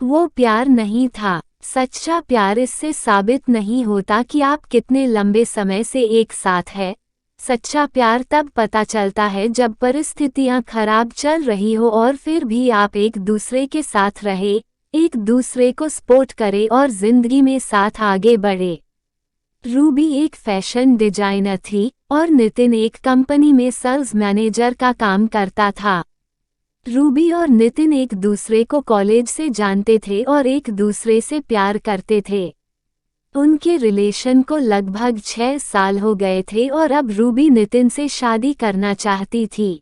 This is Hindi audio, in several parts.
वो प्यार नहीं था। सच्चा प्यार इससे साबित नहीं होता कि आप कितने लंबे समय से एक साथ हैं। सच्चा प्यार तब पता चलता है जब परिस्थितियां खराब चल रही हो और फिर भी आप एक दूसरे के साथ रहे, एक दूसरे को सपोर्ट करे और जिंदगी में साथ आगे बढ़े। रूबी एक फैशन डिजाइनर थी और नितिन एक कंपनी में सेल्स मैनेजर का काम करता था। रूबी और नितिन एक दूसरे को कॉलेज से जानते थे और एक दूसरे से प्यार करते थे। उनके रिलेशन को लगभग 6 साल हो गए थे और अब रूबी नितिन से शादी करना चाहती थी।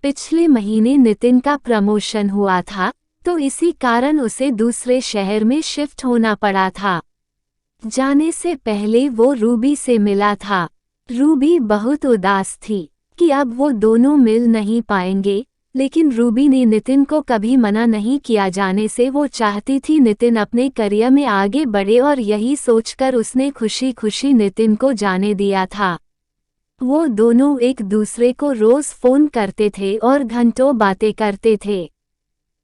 पिछले महीने नितिन का प्रमोशन हुआ था, तो इसी कारण उसे दूसरे शहर में शिफ्ट होना पड़ा था। जाने से पहले वो रूबी से मिला था। रूबी बहुत उदास थी कि अब वो दोनों मिल नहीं पाएंगे, लेकिन रूबी ने नितिन को कभी मना नहीं किया। जाने से वो चाहती थी नितिन अपने करियर में आगे बढ़े और यही सोचकर उसने खुशी खुशी नितिन को जाने दिया था। वो दोनों एक दूसरे को रोज फोन करते थे और घंटों बातें करते थे।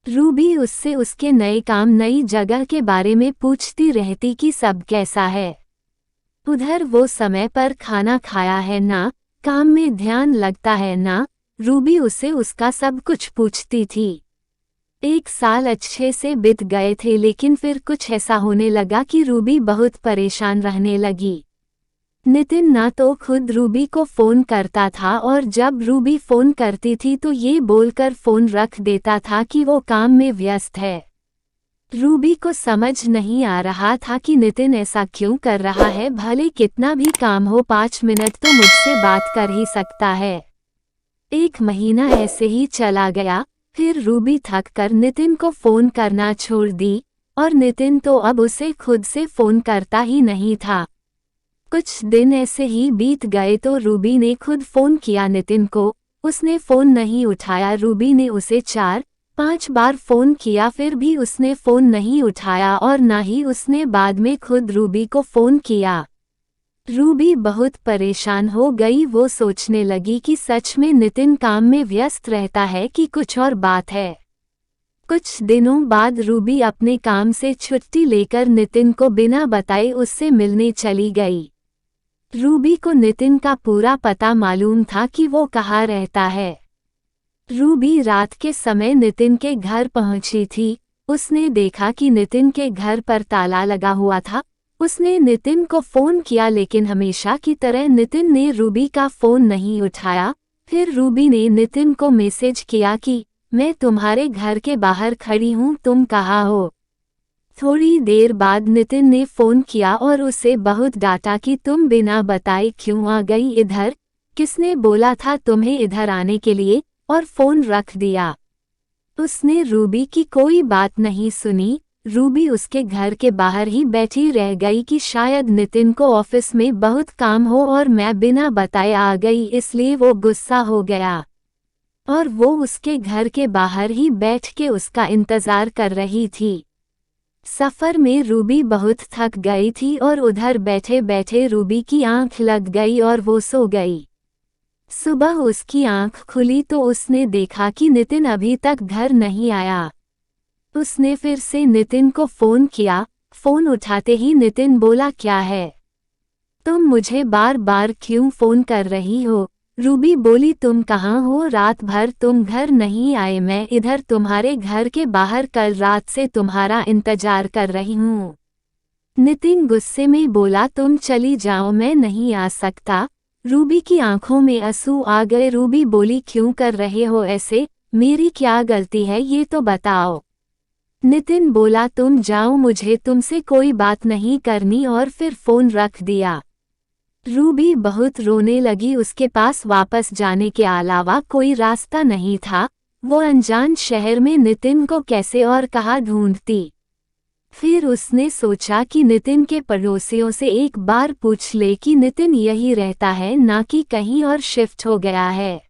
रूबी उससे उसके नए काम, नई जगह के बारे में पूछती रहती कि सब कैसा है। उधर वो समय पर खाना खाया है ना, काम में ध्यान लगता है ना, रूबी उसे उसका सब कुछ पूछती थी। 1 साल अच्छे से बीत गए थे, लेकिन फिर कुछ ऐसा होने लगा कि रूबी बहुत परेशान रहने लगी। नितिन ना तो खुद रूबी को फोन करता था और जब रूबी फोन करती थी तो ये बोलकर फोन रख देता था कि वो काम में व्यस्त है। रूबी को समझ नहीं आ रहा था कि नितिन ऐसा क्यों कर रहा है। भले कितना भी काम हो, 5 मिनट तो मुझसे बात कर ही सकता है। 1 महीना ऐसे ही चला गया। फिर रूबी थक कर नितिन को फोन करना छोड़ दी और नितिन तो अब उसे खुद से फोन करता ही नहीं था। कुछ दिन ऐसे ही बीत गए तो रूबी ने खुद फोन किया नितिन को। उसने फोन नहीं उठाया। रूबी ने उसे 4-5 बार फोन किया, फिर भी उसने फोन नहीं उठाया और ना ही उसने बाद में खुद रूबी को फोन किया। रूबी बहुत परेशान हो गई। वो सोचने लगी कि सच में नितिन काम में व्यस्त रहता है कि कुछ और बात है। कुछ दिनों बाद रूबी अपने काम से छुट्टी लेकर नितिन को बिना बताए उससे मिलने चली गई। रूबी को नितिन का पूरा पता मालूम था कि वो कहाँ रहता है। रूबी रात के समय नितिन के घर पहुंची थी। उसने देखा कि नितिन के घर पर ताला लगा हुआ था। उसने नितिन को फोन किया, लेकिन हमेशा की तरह नितिन ने रूबी का फोन नहीं उठाया। फिर रूबी ने नितिन को मैसेज किया कि मैं तुम्हारे घर के बाहर खड़ी हूँ, तुम कहाँ हो। थोड़ी देर बाद नितिन ने फोन किया और उसे बहुत डांटा कि तुम बिना बताए क्यों आ गई इधर, किसने बोला था तुम्हें इधर आने के लिए, और फोन रख दिया। उसने रूबी की कोई बात नहीं सुनी। रूबी उसके घर के बाहर ही बैठी रह गई कि शायद नितिन को ऑफिस में बहुत काम हो और मैं बिना बताए आ गई, इसलिए वो गुस्सा हो गया और वो उसके घर के बाहर ही बैठ के उसका इंतजार कर रही थी। सफर में रूबी बहुत थक गई थी और उधर बैठे बैठे रूबी की आंख लग गई और वो सो गई। सुबह उसकी आंख खुली तो उसने देखा कि नितिन अभी तक घर नहीं आया। उसने फिर से नितिन को फोन किया। फोन उठाते ही नितिन बोला, क्या है, तुम मुझे बार बार क्यों फोन कर रही हो। रूबी बोली, तुम कहाँ हो, रात भर तुम घर नहीं आए, मैं इधर तुम्हारे घर के बाहर कल रात से तुम्हारा इंतजार कर रही हूँ। नितिन गुस्से में बोला, तुम चली जाओ, मैं नहीं आ सकता। रूबी की आंखों में आंसू आ गए। रूबी बोली, क्यों कर रहे हो ऐसे, मेरी क्या गलती है ये तो बताओ। नितिन बोला, तुम जाओ, मुझे तुमसे कोई बात नहीं करनी, और फिर फोन रख दिया। रूबी बहुत रोने लगी। उसके पास वापस जाने के अलावा कोई रास्ता नहीं था। वो अनजान शहर में नितिन को कैसे और कहाँ ढूंढती। फिर उसने सोचा कि नितिन के पड़ोसियों से एक बार पूछ ले कि नितिन यही रहता है ना कि कहीं और शिफ्ट हो गया है।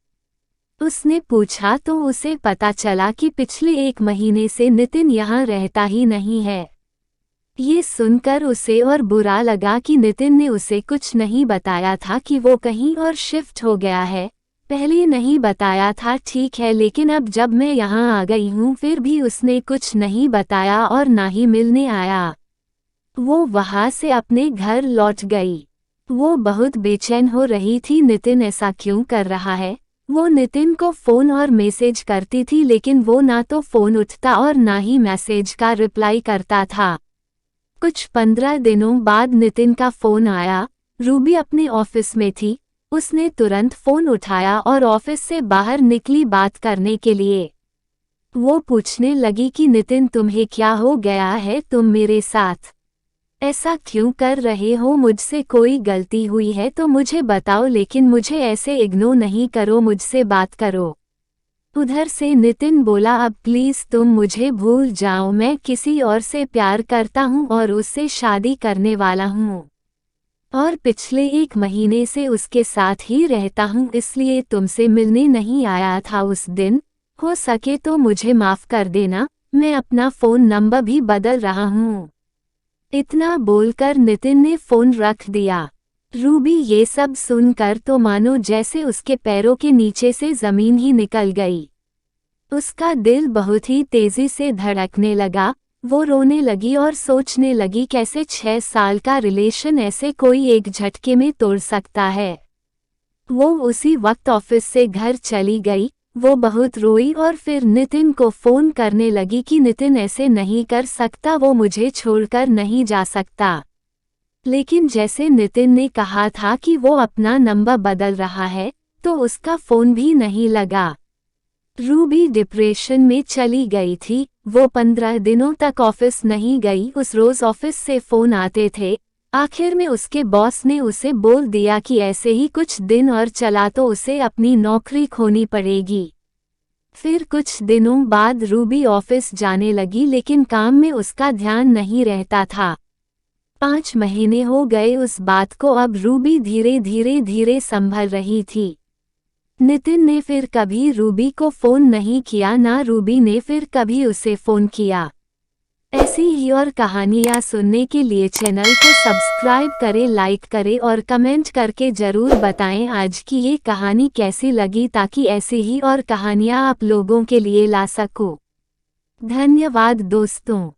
उसने पूछा तो उसे पता चला कि पिछले 1 महीने से नितिन यहाँ रहता ही नहीं है। ये सुनकर उसे और बुरा लगा कि नितिन ने उसे कुछ नहीं बताया था कि वो कहीं और शिफ्ट हो गया है। पहले नहीं बताया था ठीक है, लेकिन अब जब मैं यहाँ आ गई हूँ फिर भी उसने कुछ नहीं बताया और ना ही मिलने आया। वो वहाँ से अपने घर लौट गई। वो बहुत बेचैन हो रही थी, नितिन ऐसा क्यों कर रहा है। वो नितिन को फ़ोन और मैसेज करती थी लेकिन वो ना तो फ़ोन उठता और ना ही मैसेज का रिप्लाई करता था। कुछ 15 दिनों बाद नितिन का फ़ोन आया। रूबी अपने ऑफिस में थी। उसने तुरंत फ़ोन उठाया और ऑफिस से बाहर निकली बात करने के लिए। वो पूछने लगी कि नितिन तुम्हें क्या हो गया है, तुम मेरे साथ ऐसा क्यों कर रहे हो, मुझसे कोई गलती हुई है तो मुझे बताओ, लेकिन मुझे ऐसे इग्नोर नहीं करो, मुझसे बात करो। उधर से नितिन बोला अब प्लीज़ तुम मुझे भूल जाओ, मैं किसी और से प्यार करता हूँ और उससे शादी करने वाला हूँ और पिछले 1 महीने से उसके साथ ही रहता हूँ, इसलिए तुमसे मिलने नहीं आया था उस दिन। हो सके तो मुझे माफ़ कर देना, मैं अपना फ़ोन नंबर भी बदल रहा हूँ। इतना बोलकर नितिन ने फ़ोन रख दिया। रूबी ये सब सुनकर तो मानो जैसे उसके पैरों के नीचे से ज़मीन ही निकल गई। उसका दिल बहुत ही तेज़ी से धड़कने लगा। वो रोने लगी और सोचने लगी कैसे 6 साल का रिलेशन ऐसे कोई एक झटके में तोड़ सकता है। वो उसी वक्त ऑफिस से घर चली गई। वो बहुत रोई और फिर नितिन को फ़ोन करने लगी कि नितिन ऐसे नहीं कर सकता, वो मुझे छोड़कर नहीं जा सकता। लेकिन जैसे नितिन ने कहा था कि वो अपना नंबर बदल रहा है, तो उसका फ़ोन भी नहीं लगा। रूबी डिप्रेशन में चली गई थी। वो 15 दिनों तक ऑफिस नहीं गई। उस रोज़ ऑफिस से फ़ोन आते थे। आखिर में उसके बॉस ने उसे बोल दिया कि ऐसे ही कुछ दिन और चला तो उसे अपनी नौकरी खोनी पड़ेगी। फिर कुछ दिनों बाद रूबी ऑफिस जाने लगी, लेकिन काम में उसका ध्यान नहीं रहता था। 5 महीने हो गए उस बात को। अब रूबी धीरे संभल रही थी। नितिन ने फिर कभी रूबी को फ़ोन नहीं किया, ना रूबी ने फिर कभी उसे फ़ोन किया। ऐसी ही और कहानियाँ सुनने के लिए चैनल को सब्सक्राइब करें, लाइक करें और कमेंट करके ज़रूर बताएं आज की ये कहानी कैसी लगी, ताकि ऐसी ही और कहानियाँ आप लोगों के लिए ला सकूं। धन्यवाद दोस्तों।